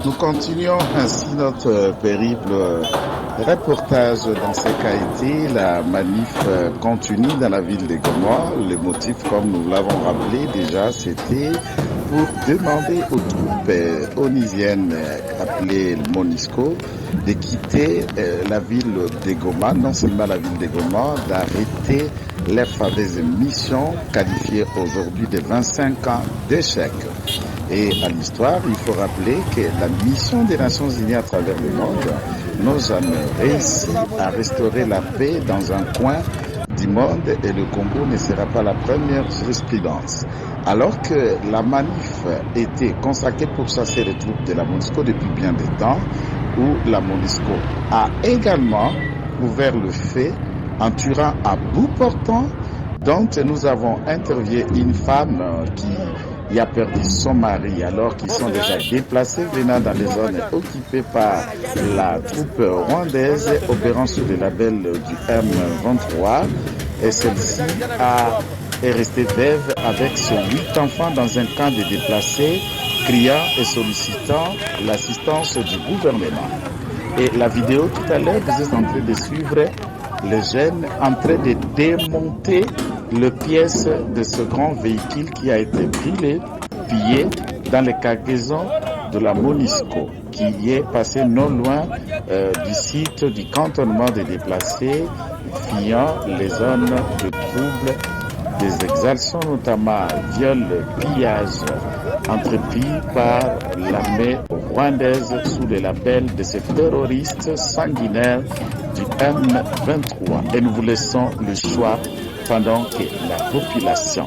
Nous continuons ainsi notre périple reportage dans ce qu'a été la manif continue dans la ville de Goma. Le motif, comme nous l'avons rappelé déjà, c'était pour demander aux troupes onisiennes appelées MONUSCO de quitter la ville de Goma, non seulement la ville de Goma, d'arrêter les fameuses missions qualifiées aujourd'hui de 25 ans d'échec. Et à l'histoire, il faut rappeler que la mission des Nations Unies à travers le monde n'a jamais réussi à restaurer la paix dans un coin du monde et le Congo ne sera pas la première jurisprudence. Alors que la manif était consacrée pour chasser les troupes de la MONUSCO depuis bien des temps, où la MONUSCO a également ouvert le feu en tuant à bout portant, dont nous avons interviewé une femme qui a perdu son mari alors qu'ils sont déjà déplacés venant dans les zones occupées par la troupe rwandaise opérant sous le label du M23 et celle-ci est restée veuve avec ses 8 enfants dans un camp de déplacés criant et sollicitant l'assistance du gouvernement. Et la vidéo tout à l'heure, vous êtes en train de suivre les jeunes en train de démonter les pièces de ce grand véhicule qui a été brûlé, pillé dans les cargaisons de la MONUSCO, qui est passé non loin du site du cantonnement des déplacés, fuyant les zones de troubles, des exactions, notamment viols, pillages entrepris par l'armée rwandaise sous le label de ces terroristes sanguinaires du M23. Et nous vous laissons le choix pendant que la population,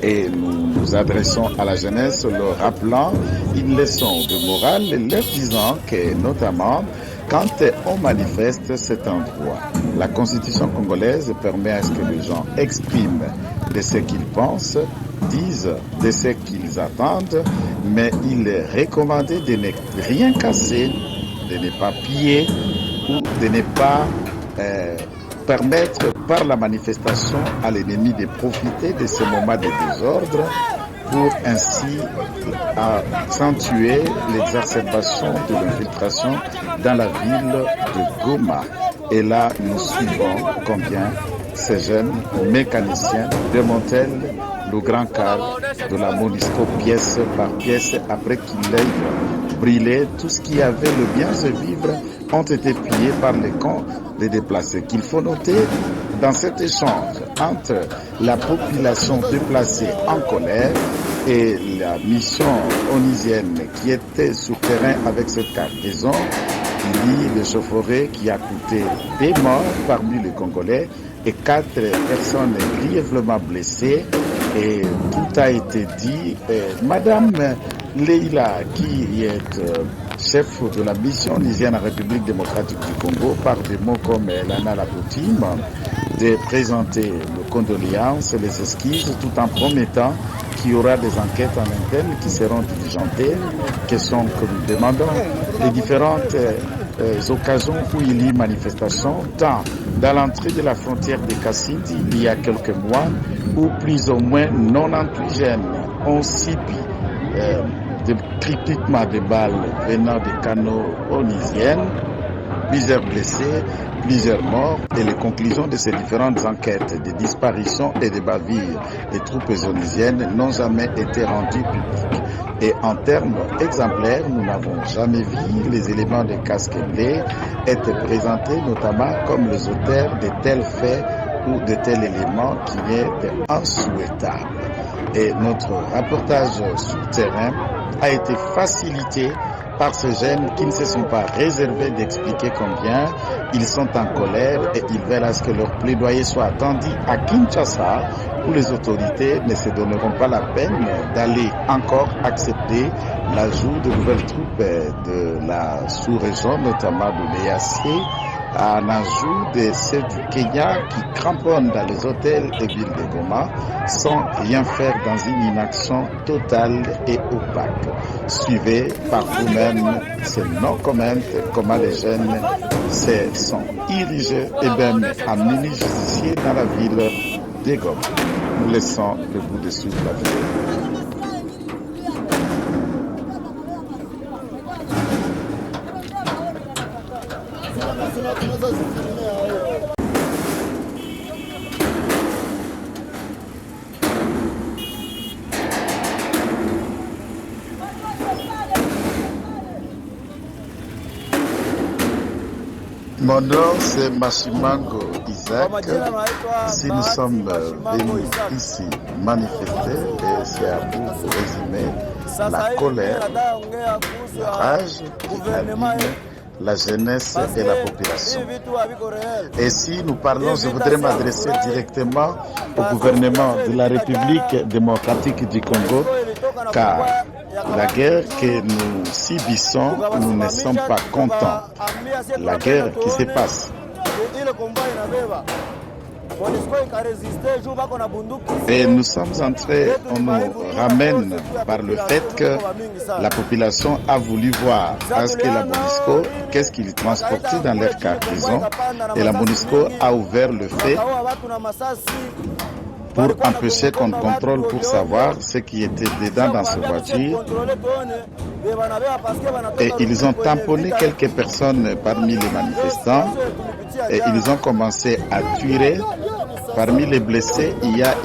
et nous nous adressons à la jeunesse, leur rappelant une leçon de morale, leur disant que notamment quand on manifeste, c'est un droit. La constitution congolaise permet à ce que les gens expriment de ce qu'ils pensent, disent de ce qu'ils attendent, mais il est recommandé de ne rien casser, de ne pas piller ou de ne pas permettre par la manifestation à l'ennemi de profiter de ce moment de désordre pour ainsi accentuer l'exacerbation de l'infiltration dans la ville de Goma. Et là, nous suivons combien ces jeunes mécaniciens démantèlent le grand car de la MONUSCO pièce par pièce après qu'il ait brûlé tout ce qui avait le bien de vivre ont été pillés par les camps des déplacés. Qu'il faut noter dans cet échange entre la population déplacée en colère et la mission onisienne qui était sur terrain avec cette cargaison, il y a le chaufforet qui a coûté des morts parmi les Congolais et 4 personnes grièvement blessées. Et tout a été dit. Madame Leila, qui est chef de la mission onisienne en République démocratique du Congo, par des mots comme elle en a la coutume, de présenter les condoléances, les excuses, tout en promettant qu'il y aura des enquêtes en interne qui seront diligentées, que nous demandons les différentes occasions où il y a manifestation, tant dans l'entrée de la frontière de Kassindi il y a quelques mois, où plus ou moins 98 jeunes ont subi de critiquement de balles venant des canaux onisiennes, plusieurs blessés, plusieurs morts, et les conclusions de ces différentes enquêtes de disparition et de bavures des troupes onisiennes n'ont jamais été rendues publiques. Et en termes exemplaires, nous n'avons jamais vu les éléments de casque blé être présentés, notamment comme les auteurs de tels faits ou de tels éléments qui est insouhaitable. Et notre rapportage sur le terrain a été facilité par ces jeunes qui ne se sont pas réservés d'expliquer combien ils sont en colère et ils veulent à ce que leur plaidoyer soit attendu à Kinshasa, où les autorités ne se donneront pas la peine d'aller encore accepter l'ajout de nouvelles troupes de la sous-région, notamment de l'EAC, en ajout de ceux du Kenya qui cramponnent dans les hôtels et villes de Goma sans rien faire dans une inaction totale et opaque. Suivez par vous-même ce non-comment, comment les jeunes se sont érigés et même à mini-justiciers dans la ville de Goma. Nous laissons le bout de souffle à venir. Mon nom, c'est Mashimango Isaac. Si nous sommes venus ici manifester, et c'est à vous de résumer la colère, la rage qui anime la jeunesse et la population. Et si nous parlons, je voudrais m'adresser directement au gouvernement de la République démocratique du Congo, car la guerre que nous subissons, nous ne sommes pas contents. La guerre qui se passe. Et nous sommes entrés, on nous ramène par le fait que la population a voulu voir parce que la MONUSCO, qu'est-ce qu'ils transportaient dans leur cargaison, et la MONUSCO a ouvert le feu pour empêcher qu'on contrôle, pour savoir ce qui était dedans dans ce voiture. Et ils ont tamponné quelques personnes parmi les manifestants et ils ont commencé à tuer. Parmi les blessés, il y a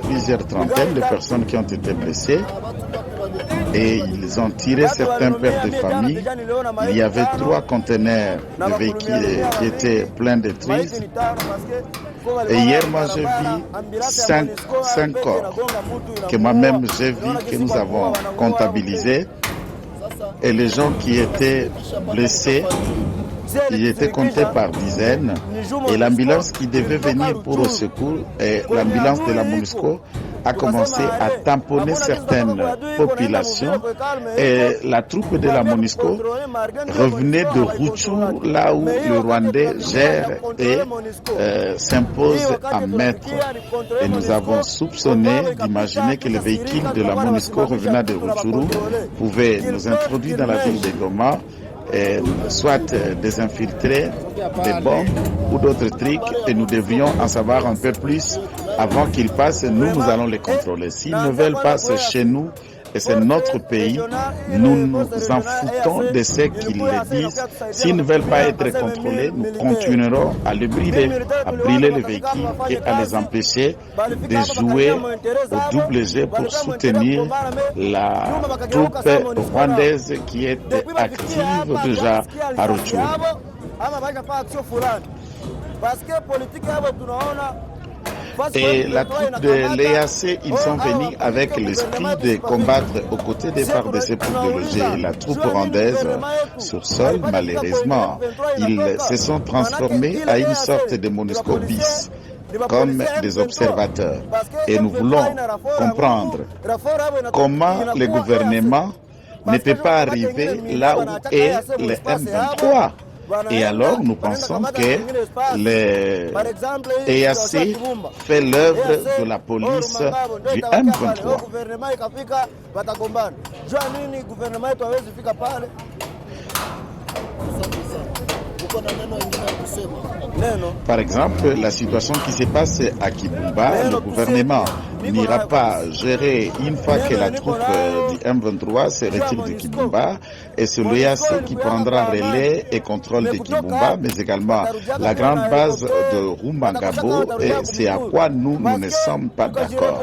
plusieurs trentaines de personnes qui ont été blessées et ils ont tiré certains pères de famille. Il y avait 3 conteneurs de véhicules qui étaient pleins de tristes. Et hier, moi, j'ai vu 5 corps que moi-même j'ai vu, que nous avons comptabilisés. Et les gens qui étaient blessés, ils étaient comptés par dizaines. Et l'ambulance qui devait venir pour au secours, et l'ambulance de la MONUSCO, a commencé à tamponner certaines populations. Et la troupe de la MONUSCO revenait de Rutshuru, là où le Rwandais gère et s'impose à maître. Et nous avons soupçonné d'imaginer que les véhicules de la MONUSCO revenant de Rutshuru pouvaient nous introduire dans la ville de Goma, soit des infiltrés, des bombes ou d'autres trucs, et nous devions en savoir un peu plus avant qu'ils passent. Nous allons les contrôler. S'ils ne veulent pas, c'est chez nous et c'est notre pays. Nous nous en foutons de ce qu'ils disent. S'ils ne veulent pas être contrôlés, nous continuerons à les brûler, à brûler les véhicules et à les empêcher de jouer au double jeu pour soutenir la troupe rwandaise qui est active déjà à Rutshuru. Et la troupe de l'EAC, ils sont venus avec l'esprit de combattre aux côtés des FARDC pour déloger la troupe rwandaise sur sol. Malheureusement, ils se sont transformés à une sorte de MONUSCO bis, comme des observateurs. Et nous voulons comprendre comment le gouvernement ne peut pas arriver là où est le M23. Et alors, nous pensons que l'EAC fait l'œuvre de la police du M23. Par exemple, la situation qui se passe à Kibumba, le gouvernement n'ira pas gérer une fois que la troupe du M23 se retire de Kibumba, et c'est l'EAC qui prendra relais et contrôle de Kibumba, mais également la grande base de Rumangabo, et c'est à quoi nous ne sommes pas d'accord.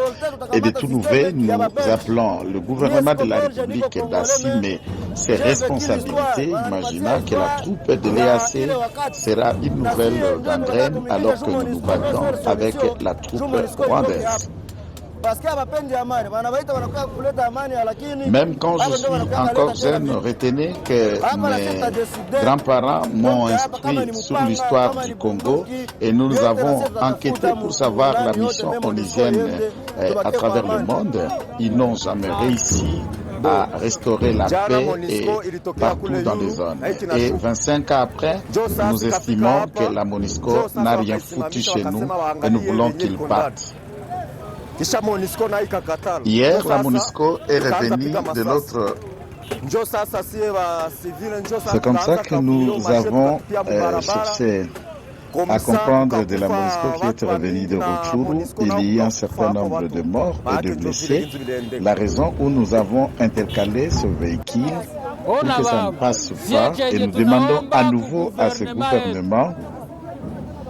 Et de tout nouveau, nous appelons le gouvernement de la République d'assumer ses responsabilités, imaginant que la troupe de l'EAC sera une nouvelle gangrène alors que nous nous battons avec la troupe rwandaise. Même quand je suis encore jeune, retenez que mes grands-parents m'ont instruit sur l'histoire du Congo et nous avons enquêté pour savoir la mission onusienne à travers le monde. Ils n'ont jamais réussi à restaurer la paix et partout dans les zones. Et 25 ans après, nous estimons que la MONUSCO n'a rien foutu chez nous et nous voulons qu'ils partent. Hier, la MONUSCO est revenue de l'autre. C'est comme ça que nous avons cherché à comprendre de la MONUSCO qui est revenue de Rutshuru. Il y a un certain nombre de morts et de blessés. La raison où nous avons intercalé ce véhicule pour que ça ne passe pas, et nous demandons à nouveau à ce gouvernement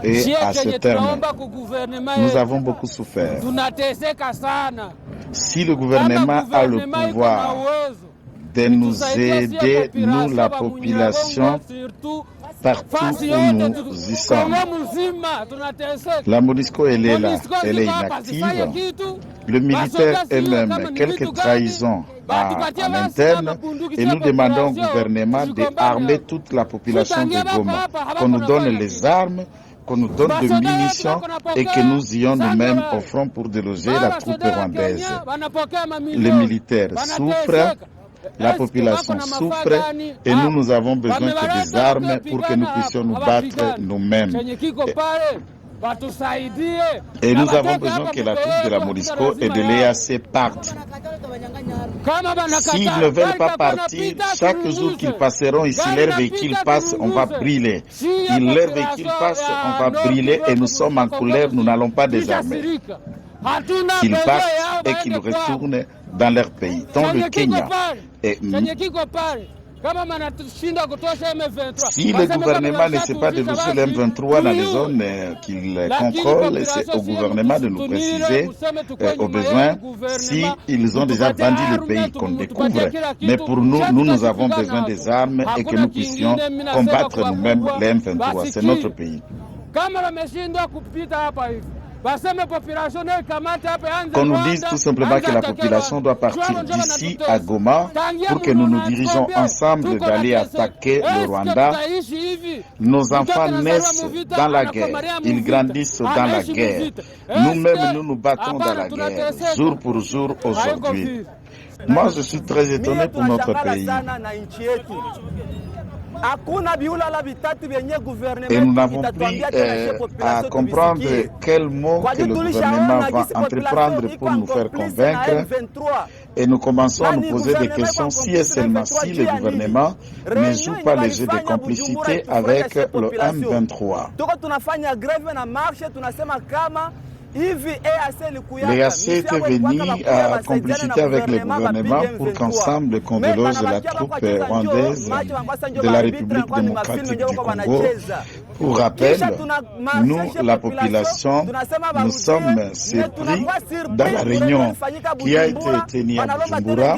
Et à ce terme, nous avons beaucoup souffert. Si le gouvernement a le pouvoir de nous aider, nous, la population, partout où nous y sommes. La MONUSCO, elle est là, elle est inactive. Le militaire est même quelques trahisons en interne et nous demandons au gouvernement d'armer toute la population de Goma, qu'on nous donne les armes, qu'on nous donne des munitions et que nous ayons nous-mêmes au front pour déloger la troupe rwandaise. Les militaires souffrent. La population souffre et nous avons besoin que des armes pour que nous puissions nous battre nous-mêmes. Et nous avons besoin que la troupe de la MONUSCO et de l'EAC partent. S'ils ne veulent pas partir, chaque jour qu'ils passeront ici, leurs véhicules passent, on va brûler. Leurs véhicules passent, on va brûler et nous sommes en colère, nous n'allons pas désarmer. Qu'ils partent et qu'ils retournent dans leur pays, dans le Kenya. Et si le gouvernement ne sait pas déloger le M23 dans les zones qu'il contrôle, c'est au gouvernement de nous préciser, au besoin, s'ils ont déjà vendu le pays qu'on découvre. Mais pour nous, nous avons besoin des armes et que nous puissions combattre nous-mêmes les M23. C'est notre pays. Qu'on nous dise tout simplement que la population doit partir d'ici à Goma pour que nous nous dirigeons ensemble d'aller attaquer le Rwanda. Nos enfants naissent dans la guerre, ils grandissent dans la guerre. Nous-mêmes, nous nous battons dans la guerre, jour pour jour aujourd'hui. Moi, je suis très étonné pour notre pays. Et nous n'avons plus à comprendre quels mots que le gouvernement va entreprendre pour nous faire convaincre. Et nous commençons à nous poser des questions si et seulement si le gouvernement ne joue pas les jeux de complicité avec le M23. L'EAC était venu à complicité avec le gouvernement pour qu'ensemble qu'on déloge la troupe rwandaise de la République démocratique du Congo. Pour rappel, nous, la population, nous sommes surpris dans la réunion qui a été tenue à Bujumbura.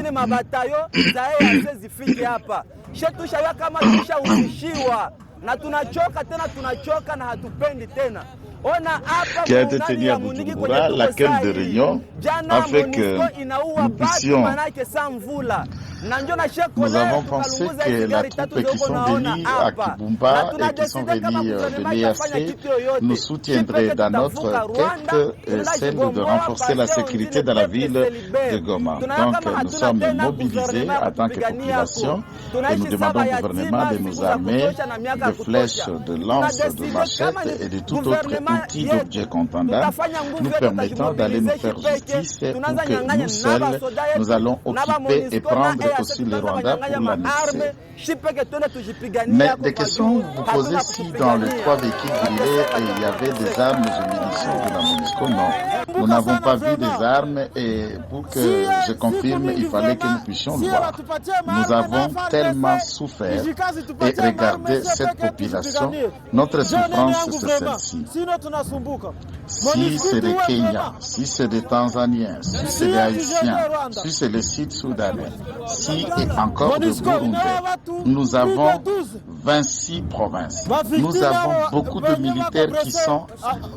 Qui a été tenue à Bujumbura, laquelle de réunion a fait que nous puissions. Nous avons pensé que la troupe qui sont venus à Kibumba et qui sont venus de l'EAC nous soutiendraient dans notre quête, celle de renforcer la sécurité dans la ville de Goma. Donc nous sommes mobilisés en tant que population et nous demandons au gouvernement de nous armer de flèches, de lances, de machettes et de tout autre outil d'objet contendant nous permettant d'aller nous faire justice pour que nous seuls, nous allons occuper et prendre aussi le Rwanda pour la laisser. Mais des questions vous posez si dans les 3 véhicules brûlés il y avait des armes et munitions de la MONUSCO. Non, nous n'avons pas vu des armes et pour que je confirme, il fallait que nous puissions le voir. Nous avons tellement souffert et regardez cette population, notre souffrance c'est celle-ci. Si c'est des Kenyans, si c'est des Tanzaniens, si c'est des Haïtiens, si c'est les Sud-Soudanais, si et encore de Burundais, nous avons 26 provinces. Nous avons beaucoup de militaires qui sont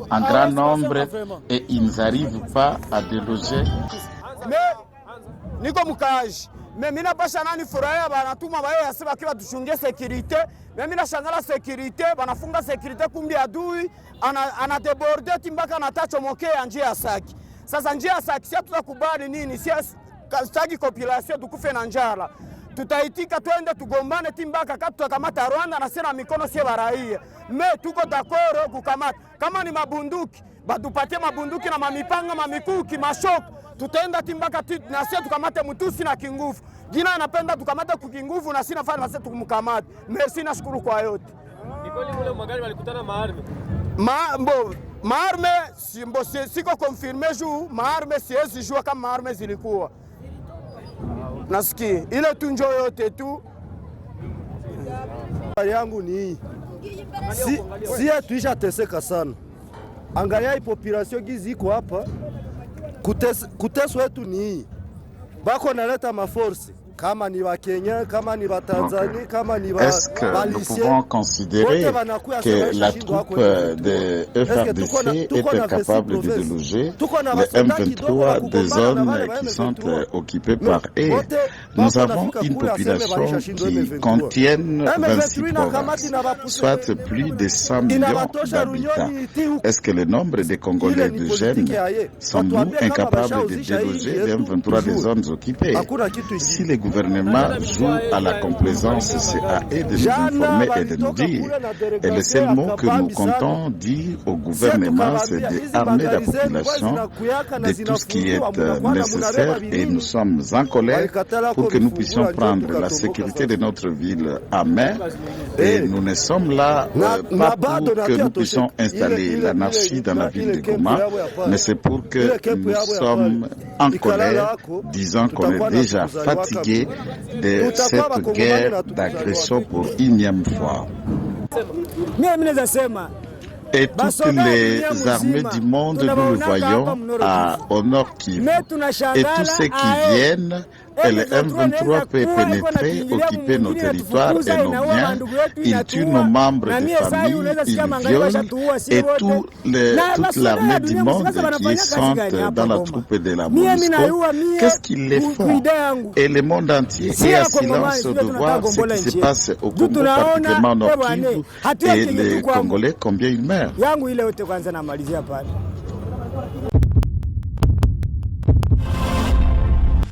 en grand nombre et ils n'arrivent pas à déloger. Mais mina pasha nani furaya banatuma bayo yasema kiwa tushungie sécurité mais mina shangala sécurité banafunga sécurité kumbi adui anadeborde timbaka natacho mokea njia ya Saki. Sasa njia ya Saki sisi tutakubali nini? Sisi population tukufe na njala. Tutaitika twende tugombane timbaka katu tukamata Rwanda na sina mikono sie baraia. Me tuko d'accord kukamata. Kama ni mabunduki, batupatie mabunduki na mamipanga, mamikuki, mashoko. Tutaenda timbaka na sisi tukamate Mutusi na kinguvu. Jina anapenda tukamate kukinguvu na sina fanya na sisi tukumkamate. Merci na shukuru kwa yote. Nikoli mule magari walikutana maarme. Maarme siko confirmé juu maarme siwezi jua kama maarme zilikuwa. Nasikia ile tunjo yote tu. Yangu ni hii. si tuishateseka sana. Angalia hii population gizi iko hapa, kuteswa wetu ni hii. Bako naleta maforce kama ni wa Kenya, kama ni wa Tanzania, kama ni wa Est-ce que nous pouvons considérer que la troupe de FRDC était capable de déloger les M23 des zones qui sont occupées par eux? Nous avons une population qui contient 26 provinces, soit plus de 100 millions d'habitants. Est-ce que le nombre de Congolais de jeunes sont-nous incapables de déloger les M23 des zones occupées? Si les gouvernement joue à la complaisance, c'est à eux de nous informer et de nous dire. Et le seul mot que nous comptons dire au gouvernement, c'est d'armer la population de tout ce qui est nécessaire, et nous sommes en colère pour que nous puissions prendre la sécurité de notre ville en main. Et nous ne sommes là pas pour que nous puissions installer l'anarchie dans la ville de Goma, mais c'est pour que nous sommes en colère, disant qu'on est déjà fatigué de cette guerre d'agression pour énième fois. Et toutes les armées du monde, nous le voyons au nord Kivu. Et tous ceux qui viennent, et le M23 peut pénétrer, occuper nos territoires et nos biens. Ils tuent nos membres de famille, ils violent, et toute l'armée du monde qui sont dans la troupe de la MONUSCO, qu'est-ce qu'ils les font? Et le monde entier est à silence de voir ce qui se passe au Congo, particulièrement au Nord Kivu, et les Congolais, combien ils meurent.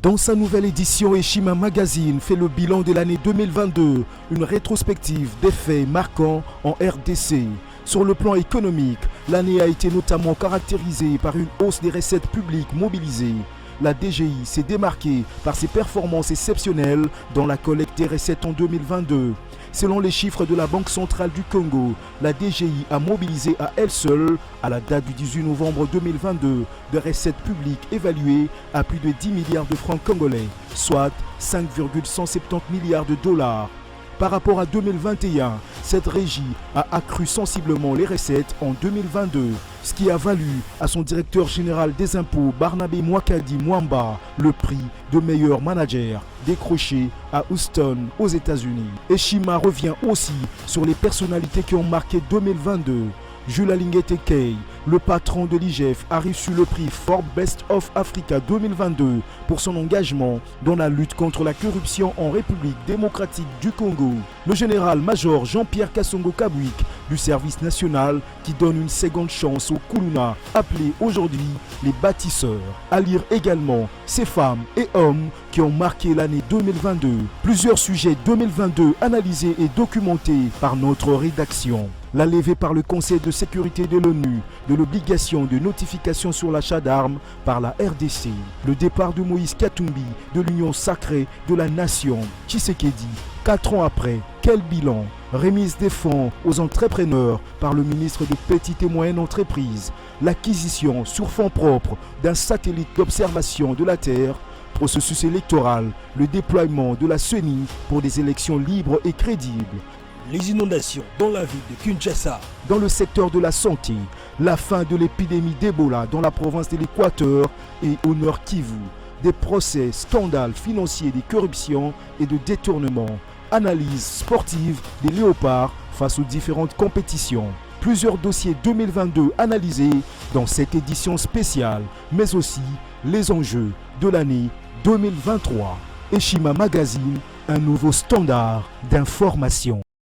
Dans sa nouvelle édition, Eshima Magazine fait le bilan de l'année 2022, une rétrospective des faits marquants en RDC. Sur le plan économique, l'année a été notamment caractérisée par une hausse des recettes publiques mobilisées. La DGI s'est démarquée par ses performances exceptionnelles dans la collecte des recettes en 2022. Selon les chiffres de la Banque centrale du Congo, la DGI a mobilisé à elle seule, à la date du 18 novembre 2022, des recettes publiques évaluées à plus de 10 milliards de francs congolais, soit 5,170 milliards de dollars. Par rapport à 2021, cette régie a accru sensiblement les recettes en 2022, ce qui a valu à son directeur général des impôts, Barnabé Mwakadi Mwamba, le prix de meilleur manager décroché à Houston, aux États-Unis. Eshima revient aussi sur les personnalités qui ont marqué 2022. Jules Alingete Kay, le patron de l'IGF, a reçu le prix Forbes Best of Africa 2022 pour son engagement dans la lutte contre la corruption en République démocratique du Congo. Le général-major Jean-Pierre Kassongo Kabwik du service national qui donne une seconde chance aux Kuluna, appelés aujourd'hui les bâtisseurs. À lire également ces femmes et hommes qui ont marqué l'année 2022. Plusieurs sujets 2022 analysés et documentés par notre rédaction. La levée par le Conseil de sécurité de l'ONU de l'obligation de notification sur l'achat d'armes par la RDC. Le départ de Moïse Katumbi de l'Union sacrée de la nation. Tshisekedi, 4 ans après, quel bilan? Remise des fonds aux entrepreneurs par le ministre des Petites et Moyennes Entreprises. L'acquisition sur fonds propres d'un satellite d'observation de la Terre. Processus électoral, le déploiement de la CENI pour des élections libres et crédibles. Les inondations dans la ville de Kinshasa. Dans le secteur de la santé, la fin de l'épidémie d'Ebola dans la province de l'Équateur et au Nord Kivu. Des procès, scandales financiers, des corruptions et de détournements. Analyse sportive des léopards face aux différentes compétitions. Plusieurs dossiers 2022 analysés dans cette édition spéciale, mais aussi les enjeux de l'année 2023. Eshima Magazine, un nouveau standard d'information.